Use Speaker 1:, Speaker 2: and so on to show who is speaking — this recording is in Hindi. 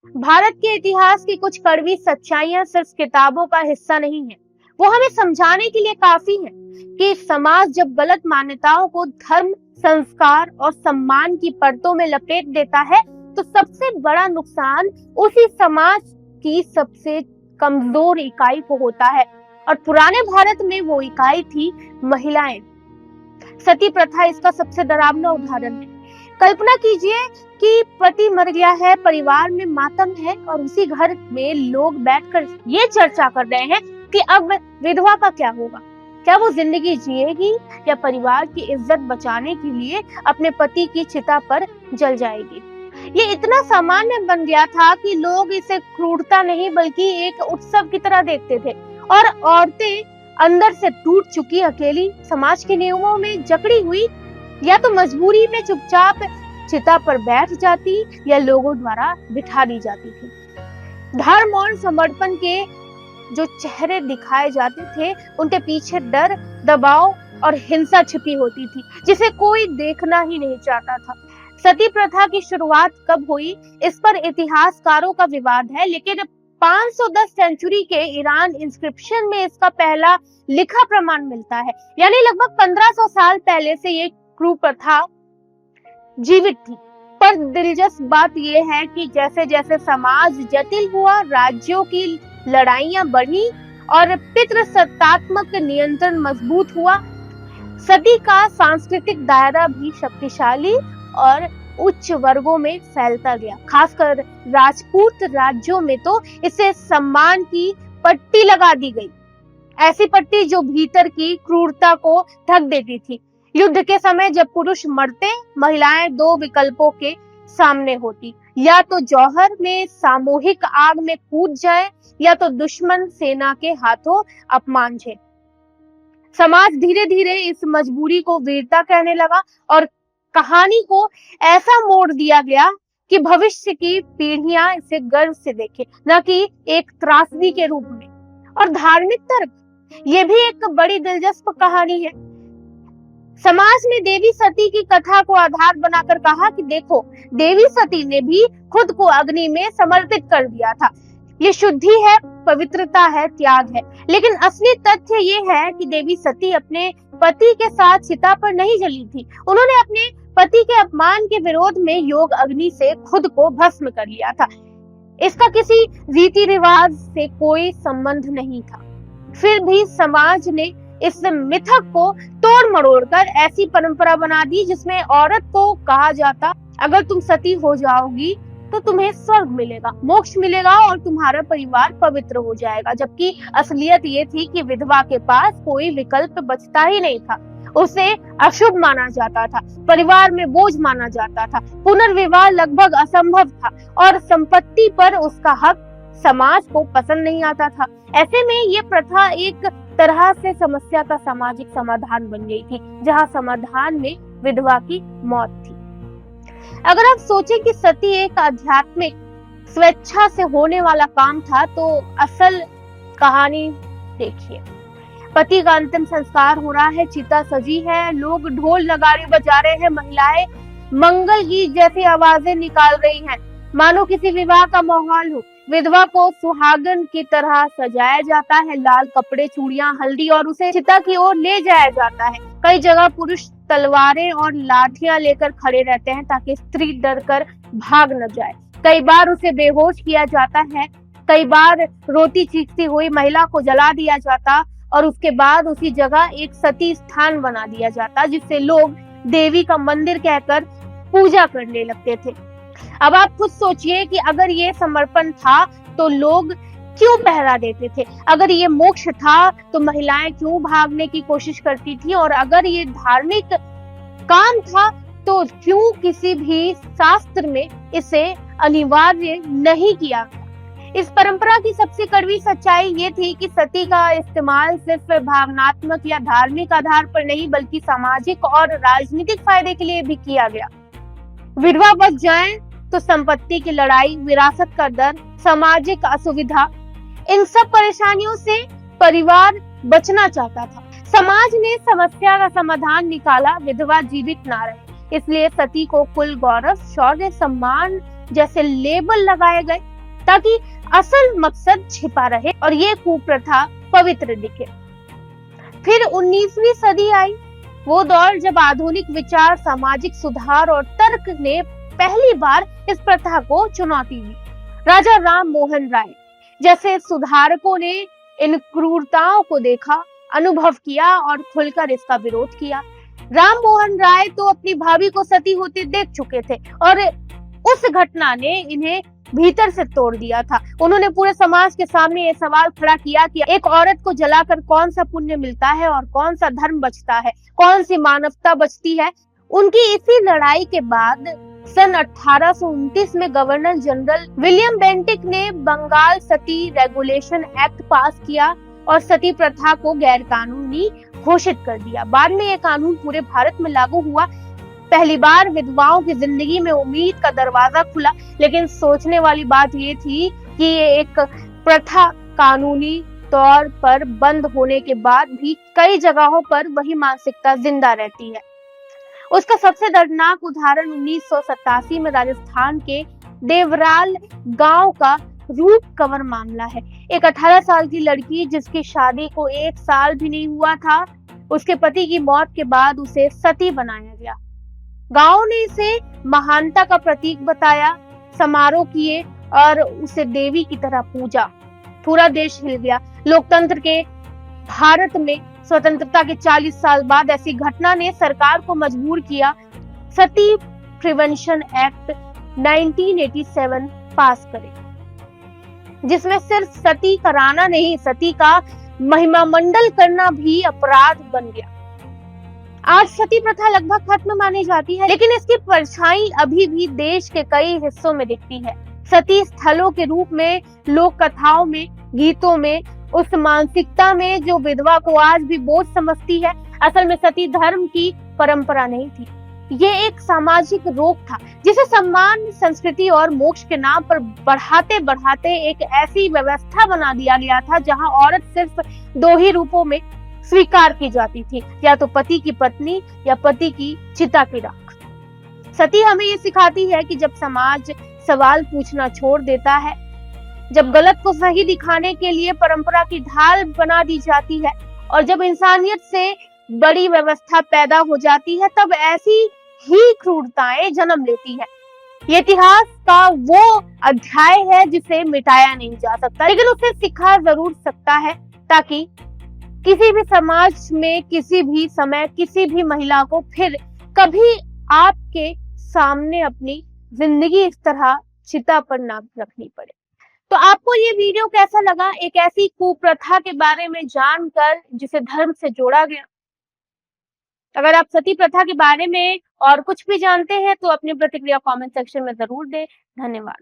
Speaker 1: भारत के इतिहास की कुछ कड़वी सच्चाइयां सिर्फ किताबों का हिस्सा नहीं है, वो हमें समझाने के लिए काफी है कि समाज जब गलत मान्यताओं को धर्म, संस्कार और सम्मान की परतों में लपेट देता है तो सबसे बड़ा नुकसान उसी समाज की सबसे कमजोर इकाई को होता है। और पुराने भारत में वो इकाई थी महिलाएं। सती प्रथा इसका सबसे डरावना उदाहरण है। कल्पना कीजिए कि पति मर गया है, परिवार में मातम है और उसी घर में लोग बैठकर ये चर्चा कर रहे हैं कि अब विधवा का क्या होगा, क्या वो जिंदगी जिएगी या परिवार की इज्जत बचाने के लिए अपने पति की चिता पर जल जाएगी। ये इतना सामान्य बन गया था कि लोग इसे क्रूरता नहीं बल्कि एक उत्सव की तरह देखते थे। और औरतें अंदर से टूट चुकी अकेली समाज के नियमों में जकड़ी हुई या तो मजबूरी में चुपचाप चिता पर बैठ जाती या लोगों द्वारा बिठा दी जाती थी। धर्म और समर्पण के जो चेहरे दिखाए जाते थे उनके पीछे डर, दबाव और हिंसा छिपी होती थी जिसे कोई देखना ही नहीं चाहता था। सती प्रथा की शुरुआत कब हुई इस पर इतिहासकारों का विवाद है, लेकिन 510 सेंचुरी के ईरान इंस्क्रिप्शन में इसका पहला लिखा प्रमाण मिलता है। यानी लगभग 1500 साल पहले से ये कुप्रथा जीवित थी। पर दिलचस्प बात यह है कि जैसे जैसे समाज जटिल हुआ, राज्यों की लड़ाइयां बढ़ी और पितृसत्तात्मक नियंत्रण मजबूत हुआ, सती का सांस्कृतिक दायरा भी शक्तिशाली और उच्च वर्गों में फैलता गया। खासकर राजपूत राज्यों में तो इसे सम्मान की पट्टी लगा दी गई, ऐसी पट्टी जो भीतर की क्रूरता को ढक देती थी। युद्ध के समय जब पुरुष मरते, महिलाएं दो विकल्पों के सामने होती, या तो जौहर में सामूहिक आग में कूद जाए या तो दुश्मन सेना के हाथों अपमान झेले। समाज धीरे धीरे इस मजबूरी को वीरता कहने लगा और कहानी को ऐसा मोड़ दिया गया कि भविष्य की पीढ़ियां इसे गर्व से देखें, न कि एक त्रासदी के रूप में। और धार्मिक तर्क, ये भी एक बड़ी दिलचस्प कहानी है। समाज ने देवी सती की कथा को आधार बनाकर कहा कि देखो, देवी सती ने भी खुद को अग्नि में समर्पित कर दिया था। ये शुद्धि है, पवित्रता है, त्याग है। लेकिन असली तथ्य ये है कि देवी सती अपने पति के साथ चिता पर नहीं जली थी। उन्होंने अपने पति के अपमान के विरोध में योग अग्नि से खुद को भस्म कर लिया था। इसका किसी रीति रिवाज से कोई संबंध नहीं था। फिर भी समाज ने इस मिथक को तोड़ मरोड़ कर ऐसी परंपरा बना दी जिसमें औरत को कहा जाता, अगर तुम सती हो जाओगी तो तुम्हें स्वर्ग मिलेगा, मोक्ष मिलेगा और तुम्हारा परिवार पवित्र हो जाएगा। जबकि असलियत ये थी कि विधवा के पास कोई विकल्प बचता ही नहीं था। उसे अशुभ माना जाता था, परिवार में बोझ माना जाता था, पुनर्विवाह लगभग असंभव था और संपत्ति पर उसका हक समाज को पसंद नहीं आता था। ऐसे में ये प्रथा एक तरह से समस्या का सामाजिक समाधान बन गई थी, जहाँ समाधान में विधवा की मौत थी। अगर आप सोचें कि सती एक आध्यात्मिक स्वेच्छा से होने वाला काम था तो असल कहानी देखिए। पति का अंतिम संस्कार हो रहा है, चिता सजी है, लोग ढोल नगाड़े बजा रहे हैं, महिलाएं मंगल गीत जैसी आवाजें निकाल रही हैं, मानो किसी विवाह का माहौल हो। विधवा को सुहागन की तरह सजाया जाता है, लाल कपड़े, चूड़ियां, हल्दी, और उसे चिता की ओर ले जाया जाता है। कई जगह पुरुष तलवारें और लाठियां लेकर खड़े रहते हैं ताकि स्त्री डरकर भाग न जाए। कई बार उसे बेहोश किया जाता है, कई बार रोती चीखती हुई महिला को जला दिया जाता और उसके बाद उसी जगह एक सती स्थान बना दिया जाता जिससे लोग देवी का मंदिर कहकर पूजा करने लगते थे। अब आप खुद सोचिए कि अगर ये समर्पण था तो लोग क्यों पहरा देते थे, अगर ये मोक्ष था तो महिलाएं क्यों भागने की कोशिश करती थी, और अगर ये धार्मिक काम था तो क्यों किसी भी शास्त्र में इसे अनिवार्य नहीं किया। इस परंपरा की सबसे कड़वी सच्चाई ये थी कि सती का इस्तेमाल सिर्फ भावनात्मक या धार्मिक आधार पर नहीं बल्कि सामाजिक और राजनीतिक फायदे के लिए भी किया गया। विधवा बच जाए तो संपत्ति की लड़ाई, विरासत का डर, सामाजिक असुविधा, इन सब परेशानियों से परिवार बचना चाहता था। समाज ने समस्या का समाधान निकाला, विधवा जीवित ना रहे, इसलिए सती को कुल गौरव, शौर्य, सम्मान जैसे लेबल लगाए गए। ताकि असल मकसद छिपा रहे और ये कुप्रथा पवित्र दिखे। फिर 19वीं सदी आई, वो दौर जब आधुनिक विचार, सामाजिक सुधार और तर्क ने पहली बार इस प्रथा को चुनौती दी। राजा राम मोहन राय जैसे सुधारकों ने इन क्रूरताओं को देखा, अनुभव किया और खुलकर इसका विरोध किया। राम मोहन राय तो अपनी भाभी को सती होते देख चुके थे और उस घटना ने इन्हें भीतर से तोड़ दिया था। उन्होंने पूरे समाज के सामने ये सवाल खड़ा किया कि एक औरत को जलाकर कौन सा पुण्य मिलता है और कौन सा धर्म बचता है, कौन सी मानवता बचती है। उनकी इसी लड़ाई के बाद सन 1829 में गवर्नर जनरल विलियम बेंटिक ने बंगाल सती रेगुलेशन एक्ट पास किया और सती प्रथा को गैर कानूनी घोषित कर दिया। बाद में यह कानून पूरे भारत में लागू हुआ। पहली बार विधवाओं की जिंदगी में उम्मीद का दरवाजा खुला, लेकिन सोचने वाली बात ये थी कि ये एक प्रथा कानूनी तौर पर बंद होने के बाद भी कई जगहों पर वही मानसिकता जिंदा रहती है। उसका सबसे दर्दनाक उदाहरण 1987 में राजस्थान के देवराल गांव का रूप कवर मामला है। एक 18 साल की लड़की जिसकी शादी को 1 साल भी नहीं हुआ था, उसके पति की मौत के बाद उसे सती बनाया गया। गांव ने इसे महानता का प्रतीक बताया, समारोह किए और उसे देवी की तरह पूजा। पूरा देश हिल गया। लोकतंत्र के भारत में स्वतंत्रता के 40 साल बाद ऐसी घटना ने सरकार को मजबूर किया सती प्रिवेंशन एक्ट 1987 पास करे, जिसमें सिर्फ सती कराना नहीं, सती का महिमा मंडल करना भी अपराध बन गया। आज सती प्रथा लगभग खत्म मानी जाती है, लेकिन इसकी परछाई अभी भी देश के कई हिस्सों में दिखती है। सती स्थलों के रूप में, लोक कथाओं में, गीतों में, उस मानसिकता में जो विधवा को आज भी बोझ समझती है। असल में सती धर्म की परंपरा नहीं थी, ये एक सामाजिक रोग था जिसे सम्मान, संस्कृति और मोक्ष के नाम पर बढ़ाते बढ़ाते एक ऐसी व्यवस्था बना दिया गया था जहां औरत सिर्फ 2 ही रूपों में स्वीकार की जाती थी, या तो पति की पत्नी या पति की चिता की राख। सती हमें ये सिखाती है कि जब समाज सवाल पूछना छोड़ देता है, जब गलत को सही दिखाने के लिए परंपरा की ढाल बना दी जाती है और जब इंसानियत से बड़ी व्यवस्था पैदा हो जाती है, तब ऐसी ही क्रूरताएं जन्म लेती है। ये इतिहास का वो अध्याय है जिसे मिटाया नहीं जा सकता, लेकिन उसे सिखा जरूर सकता है, ताकि किसी भी समाज में, किसी भी समय, किसी भी महिला को फिर कभी आपके सामने अपनी जिंदगी इस तरह चिता पर ना रखनी पड़े। तो आपको ये वीडियो कैसा लगा, एक ऐसी कुप्रथा के बारे में जानकर जिसे धर्म से जोड़ा गया? अगर आप सती प्रथा के बारे में और कुछ भी जानते हैं तो अपनी प्रतिक्रिया कमेंट सेक्शन में जरूर दें। धन्यवाद।